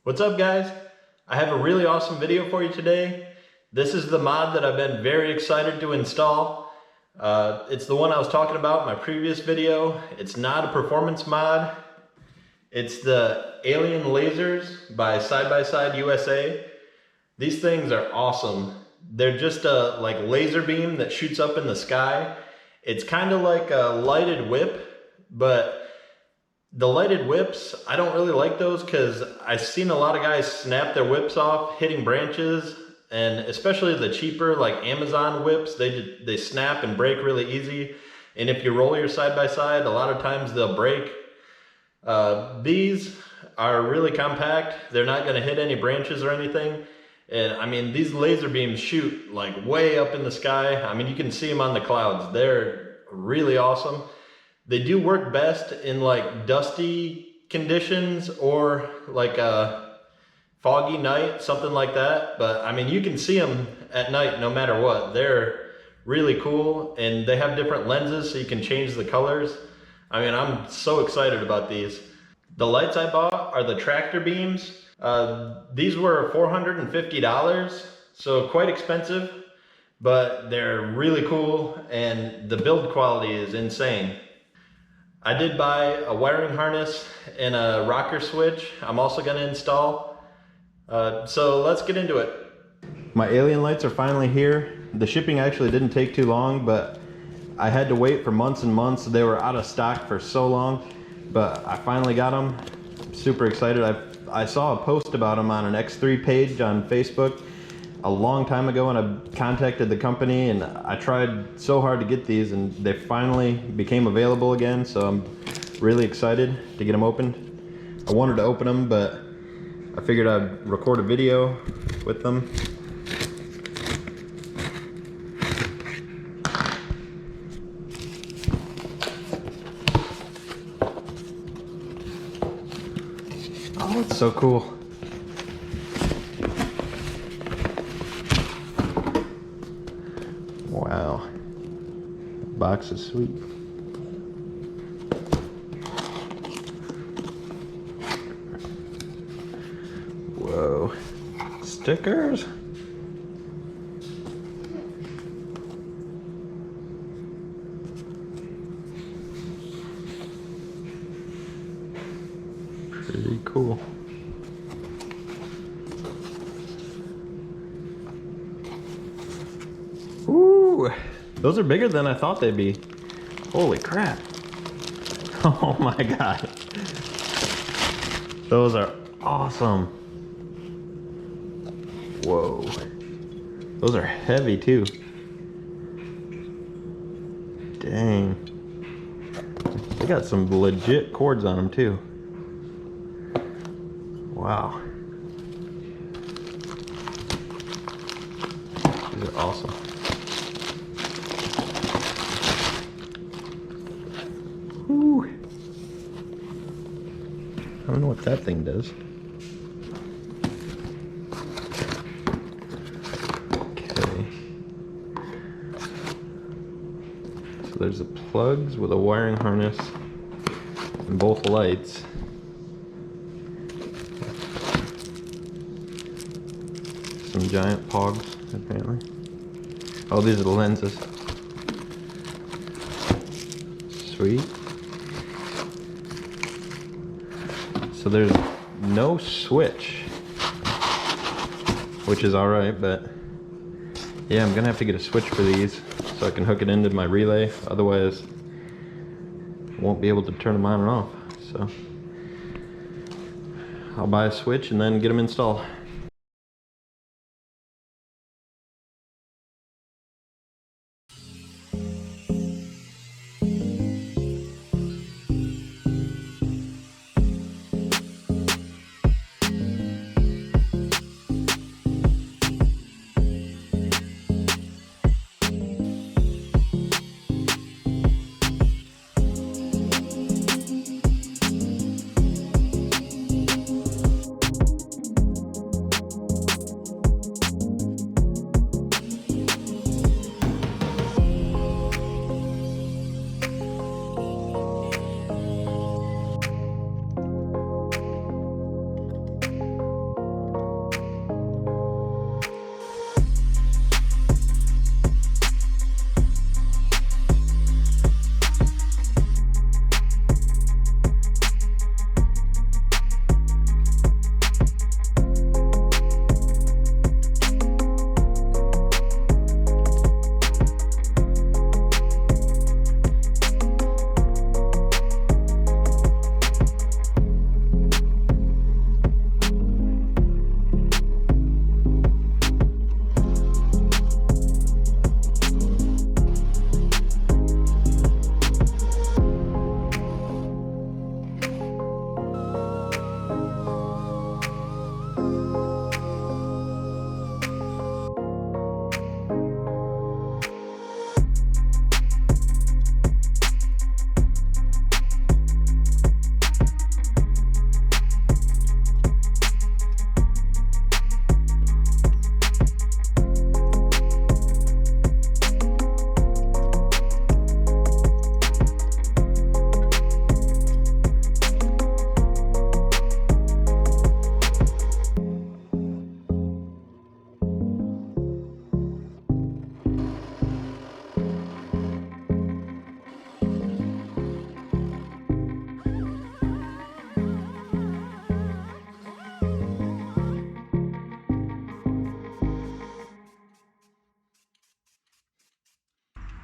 What's up, guys? I have a really awesome video for you today. This is the mod that I've been very excited to install. It's the one I was talking about in my previous video. It's not a performance mod. It's the Alien Lasers by Side by Side USA. These things are awesome. They're just a laser beam that shoots up in the sky. It's kind of like a lighted whip, but the lighted whips, I don't really like those because I've seen a lot of guys snap their whips off hitting branches, and especially the cheaper like Amazon whips, they snap and break really easy. And if you roll your side by side, a lot of times they'll break. These are really compact. They're not going to hit any branches or anything. And I mean, these laser beams shoot like way up in the sky. I mean, you can see them on the clouds. They're really awesome. They do work best in like dusty conditions or like a foggy night, something like that. But I mean, you can see them at night no matter what. They're really cool, and they have different lenses so you can change the colors. I mean, I'm so excited about these. The lights I bought are the tractor beams. These were $450, so quite expensive, but they're really cool and the build quality is insane. I did buy a wiring harness and a rocker switch I'm also going to install. So let's get into it. My alien lights are finally here. The shipping actually didn't take too long, but I had to wait for months and months. They were out of stock for so long, but I finally got them. I'm super excited. I saw a post about them on an X3 page on Facebook a long time ago, and I contacted the company, and I tried so hard to get these, and they finally became available again, so I'm really excited to get them opened. I wanted to open them, but I figured I'd record a video with them. Oh, it's so cool. Wow, the box is sweet. Whoa, stickers? Pretty cool. Ooh, those are bigger than I thought they'd be. Holy crap. Oh my god. Those are awesome. Whoa. Those are heavy too. Dang. They got some legit cords on them too. Wow. These are awesome. Whew. I don't know what that thing does. Okay. So there's the plugs with a wiring harness and both lights. Some giant pogs, apparently. Oh, these are the lenses. Sweet. So there's no switch, which is alright, but yeah, I'm gonna have to get a switch for these so I can hook it into my relay. Otherwise, I won't be able to turn them on and off. So I'll buy a switch and then get them installed.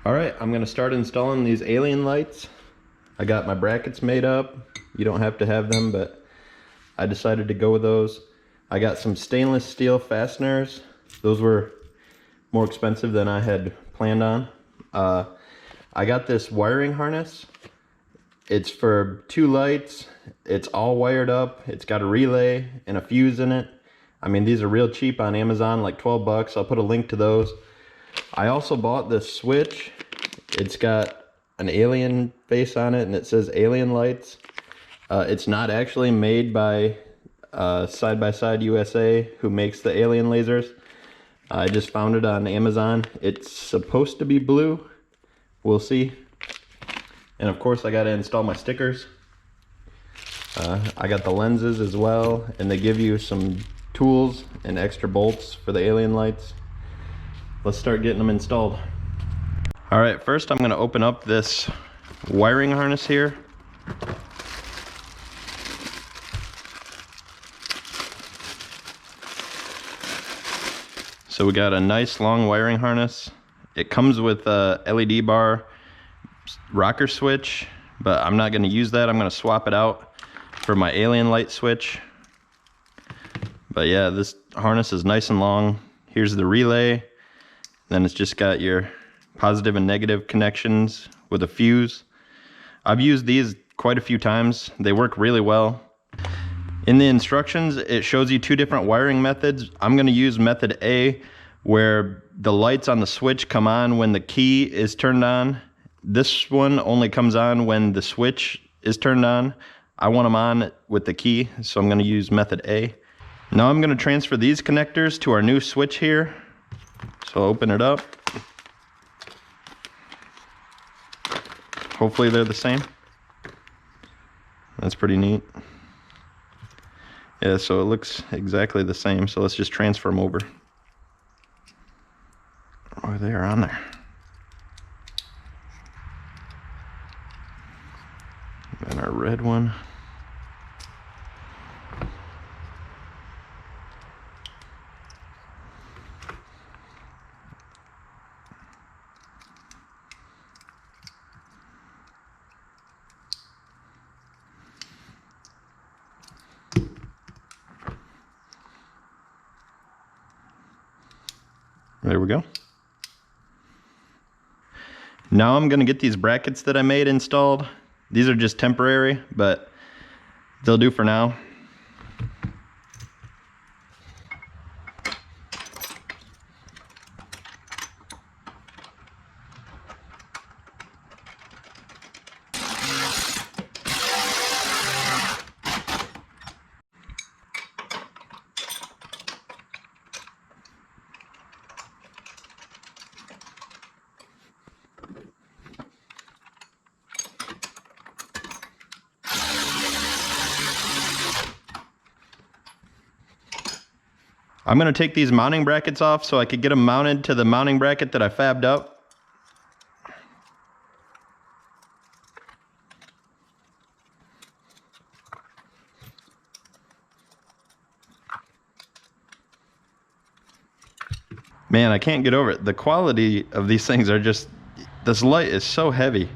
All right, I'm gonna start installing these alien lights. I got my brackets made up. You don't have to have them, but I decided to go with those. I got some stainless steel fasteners. Those were more expensive than I had planned on. I got this wiring harness. It's for 2 lights. It's all wired up. It's got a relay and a fuse in it. I mean, these are real cheap on Amazon, like 12 bucks. I'll put a link to those. I also bought this switch. It's got an alien face on it and it says Alien Lights. It's not actually made by Side by Side USA, who makes the alien lasers. I just found it on Amazon. It's supposed to be blue. We'll see. And of course I got to install my stickers. I got the lenses as well, and they give you some tools and extra bolts for the alien lights. Let's start getting them installed. All right, first I'm going to open up this wiring harness here. So we got a nice long wiring harness. It comes with a LED bar rocker switch, but I'm not going to use that. I'm going to swap it out for my alien light switch. But yeah, this harness is nice and long. Here's the relay. Then it's just got your positive and negative connections with a fuse. I've used these quite a few times. They work really well. In the instructions, it shows you 2 different wiring methods. I'm going to use method A, where the lights on the switch come on when the key is turned on. This one only comes on when the switch is turned on. I want them on with the key, so I'm going to use method A. Now I'm going to transfer these connectors to our new switch here. So I'll open it up. Hopefully they're the same. That's pretty neat. Yeah, so it looks exactly the same. So let's just transfer them over. Oh, they are on there. And our red one. There we go. Now I'm gonna get these brackets that I made installed. These are just temporary, but they'll do for now. I'm going to take these mounting brackets off so I could get them mounted to the mounting bracket that I fabbed up. Man, I can't get over it. The quality of these things are just, this light is so heavy.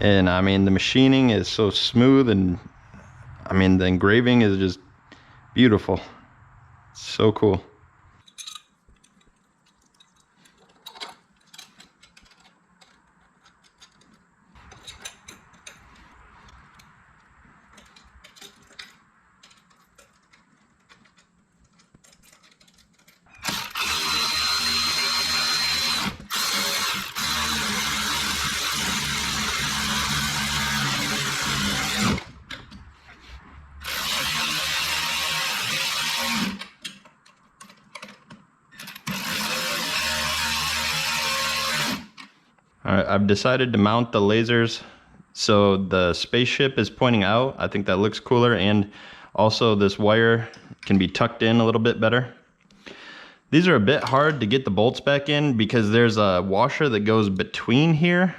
And I mean, the machining is so smooth, and I mean, the engraving is just beautiful. So cool. Alright, I've decided to mount the lasers so the spaceship is pointing out. I think that looks cooler, and also this wire can be tucked in a little bit better. These are a bit hard to get the bolts back in because there's a washer that goes between here.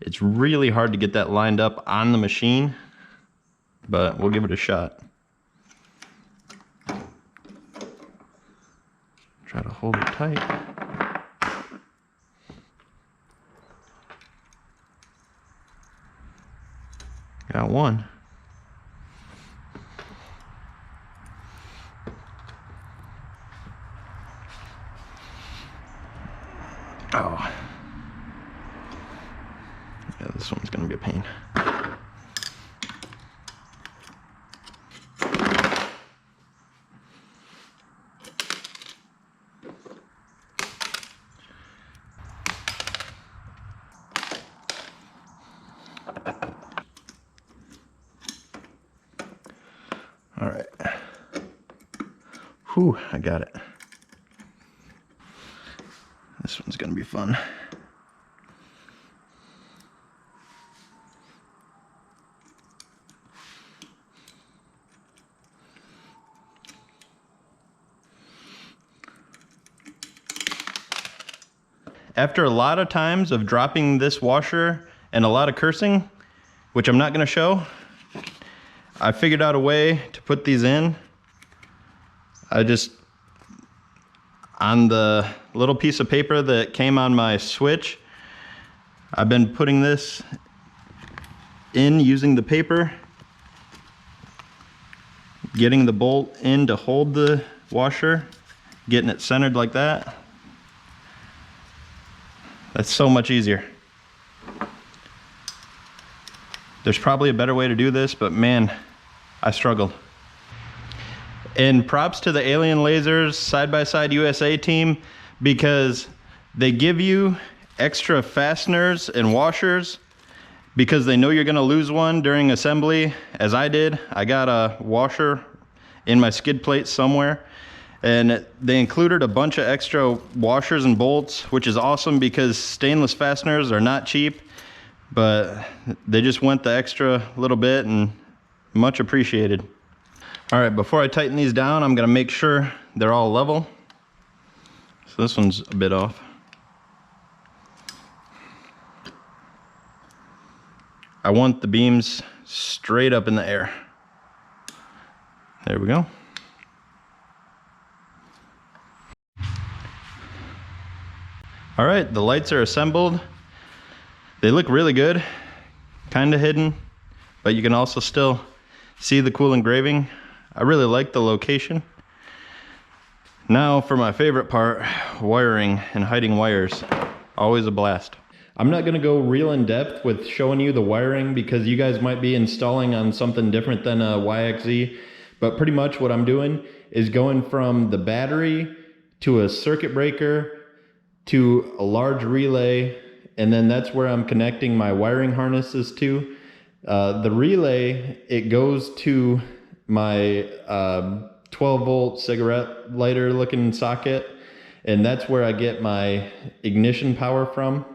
It's really hard to get that lined up on the machine, but we'll give it a shot. Try to hold it tight. Got one. Oh. Yeah, this one's gonna be a pain. All right. Whew, I got it. This one's gonna be fun. After a lot of times of dropping this washer and a lot of cursing, which I'm not gonna show, I figured out a way to put these in. On the little piece of paper that came on my switch, I've been putting this in using the paper, getting the bolt in to hold the washer, getting it centered like that. That's so much easier. There's probably a better way to do this, but man, I struggled. And props to the Alien Lasers Side-by-Side USA team, because they give you extra fasteners and washers because they know you're gonna lose one during assembly, as I did. I got a washer in my skid plate somewhere, and they included a bunch of extra washers and bolts, which is awesome because stainless fasteners are not cheap, but they just went the extra little bit, and much appreciated. All right, before I tighten these down, I'm gonna make sure they're all level. So this one's a bit off. I want the beams straight up in the air. There we go. All right, the lights are assembled. They look really good, kind of hidden, but you can also still see the cool engraving. I really like the location. Now for my favorite part, wiring and hiding wires. Always a blast. I'm not gonna go real in depth with showing you the wiring because you guys might be installing on something different than a YXZ, but pretty much what I'm doing is going from the battery to a circuit breaker to a large relay, and then that's where I'm connecting my wiring harnesses to. The relay, it goes to my 12 volt cigarette lighter looking socket, and that's where I get my ignition power from.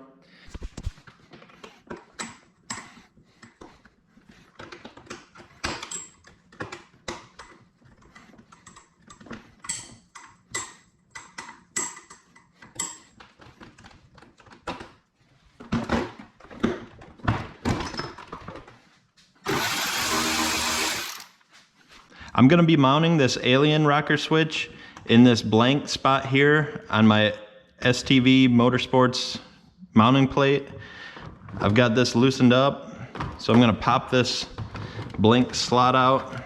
I'm gonna be mounting this Alien rocker switch in this blank spot here on my STV Motorsports mounting plate. I've got this loosened up, so I'm gonna pop this blank slot out.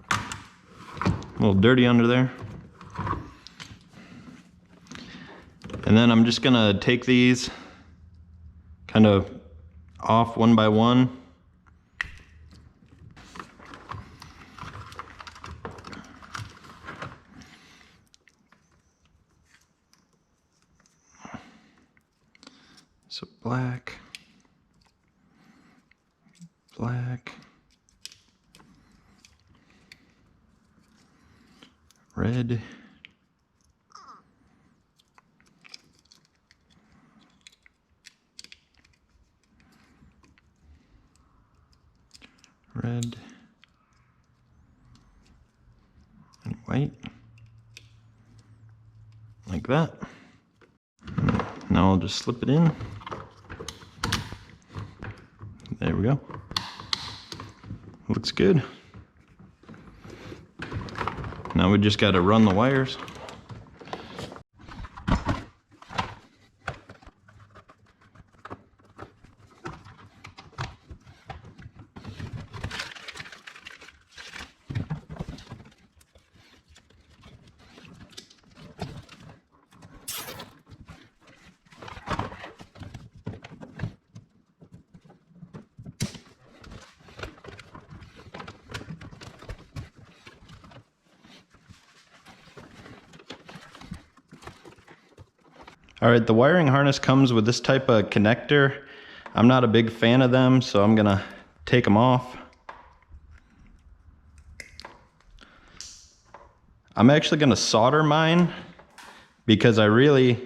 A little dirty under there. And then I'm just gonna take these kind of off one by one. So black, black, red, red, and white, like that. Now I'll just slip it in. There we go. Looks good. Now we just got to run the wires. All right, the wiring harness comes with this type of connector. I'm not a big fan of them, so I'm gonna take them off. I'm actually gonna solder mine because I really,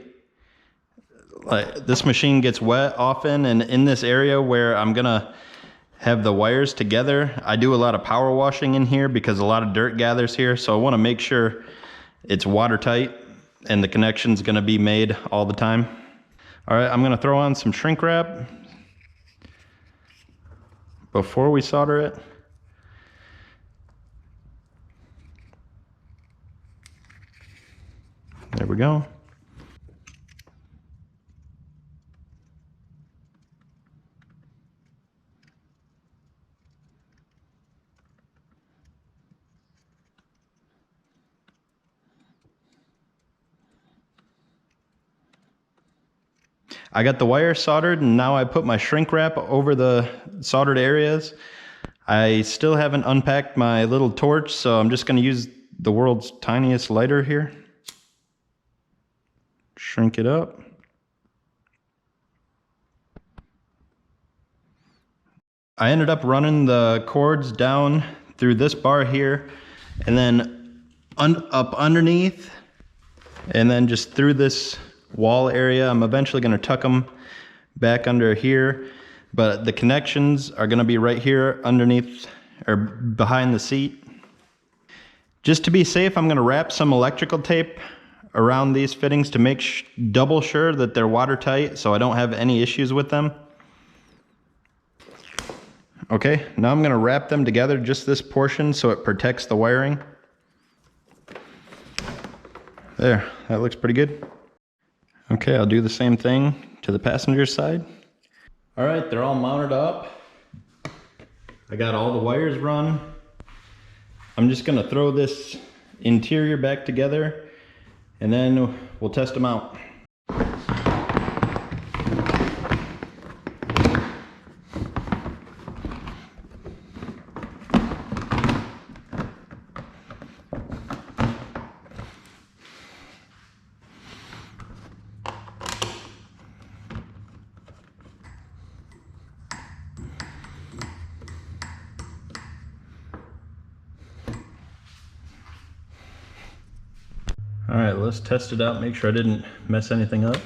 this machine gets wet often, and in this area where I'm gonna have the wires together, I do a lot of power washing in here because a lot of dirt gathers here, so I wanna make sure it's watertight and the connection's gonna be made all the time. All right, I'm gonna throw on some shrink wrap before we solder it. There we go. I got the wire soldered, and now I put my shrink wrap over the soldered areas. I still haven't unpacked my little torch, so I'm just going to use the world's tiniest lighter here. Shrink it up. I ended up running the cords down through this bar here, and then up underneath, and then just through this wall area. I'm eventually going to tuck them back under here, but the connections are going to be right here underneath or behind the seat. Just to be safe, I'm going to wrap some electrical tape around these fittings to make double sure that they're watertight so I don't have any issues with them. Okay, now I'm going to wrap them together, just this portion, so it protects the wiring. There, that looks pretty good. Okay, I'll do the same thing to the passenger side. All right, they're all mounted up. I got all the wires run. I'm just gonna throw this interior back together and then we'll test them out. All right, let's test it out, make sure I didn't mess anything up.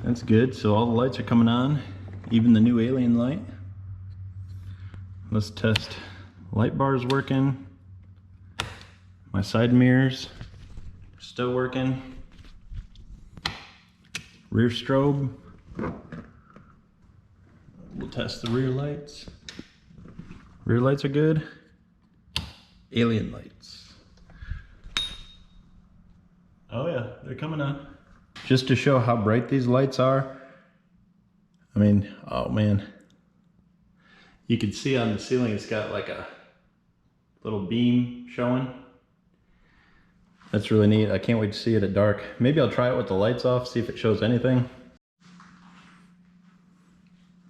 That's good, so all the lights are coming on, even the new alien light. Let's test light bars working. My side mirrors still working. Rear strobe. We'll test the rear lights. Rear lights are good. Alien lights. Oh yeah, they're coming on. Just to show how bright these lights are. I mean, oh man. You can see on the ceiling it's got like a little beam showing. That's really neat. I can't wait to see it at dark. Maybe I'll try it with the lights off, see if it shows anything.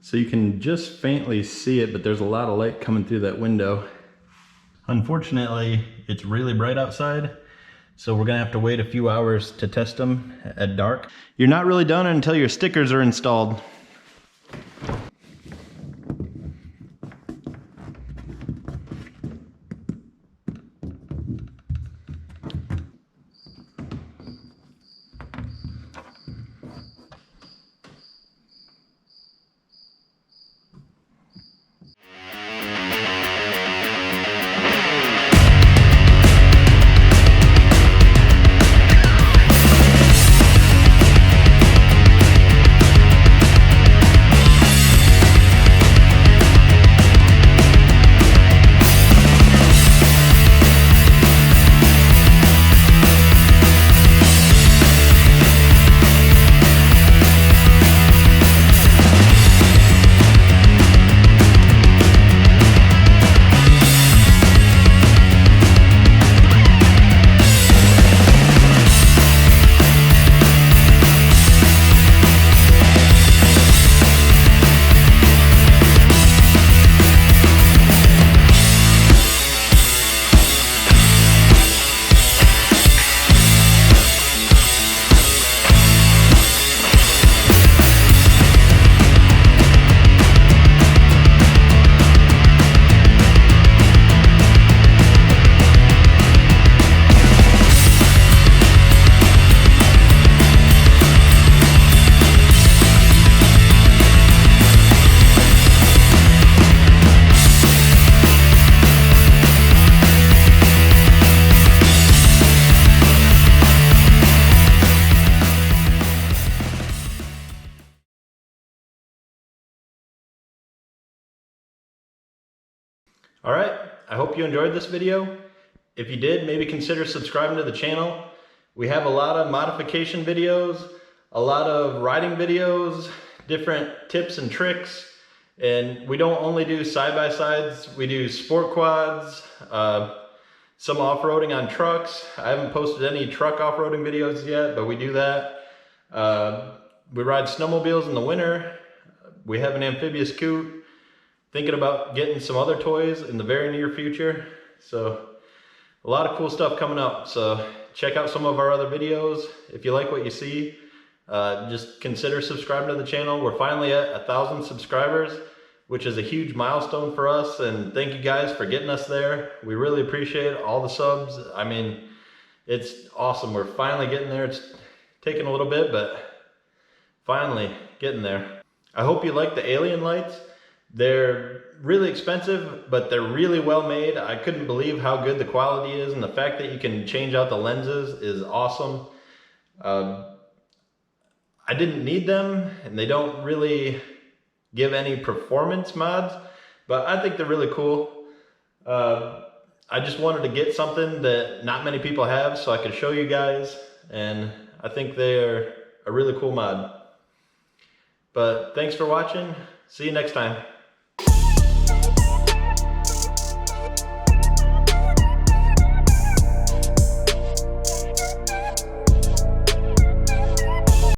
So you can just faintly see it, but there's a lot of light coming through that window. Unfortunately, it's really bright outside. So we're gonna have to wait a few hours to test them at dark. You're not really done until your stickers are installed. All right, I hope you enjoyed this video. If you did, maybe consider subscribing to the channel. We have a lot of modification videos, a lot of riding videos, different tips and tricks, and we don't only do side-by-sides, we do sport quads, some off-roading on trucks. I haven't posted any truck off-roading videos yet, but we do that. We ride snowmobiles in the winter. We have an amphibious coot. Thinking about getting some other toys in the very near future. So a lot of cool stuff coming up. So check out some of our other videos. If you like what you see, just consider subscribing to the channel. We're finally at 1,000 subscribers, which is a huge milestone for us, and thank you guys for getting us there. We really appreciate all the subs. I mean, it's awesome. We're finally getting there. It's taking a little bit, but finally getting there. I hope you like the alien lights. They're really expensive, but they're really well made. I couldn't believe how good the quality is, and the fact that you can change out the lenses is awesome. I didn't need them, and they don't really give any performance mods, but I think they're really cool. I just wanted to get something that not many people have so I could show you guys, and I think they're a really cool mod. But thanks for watching. See you next time.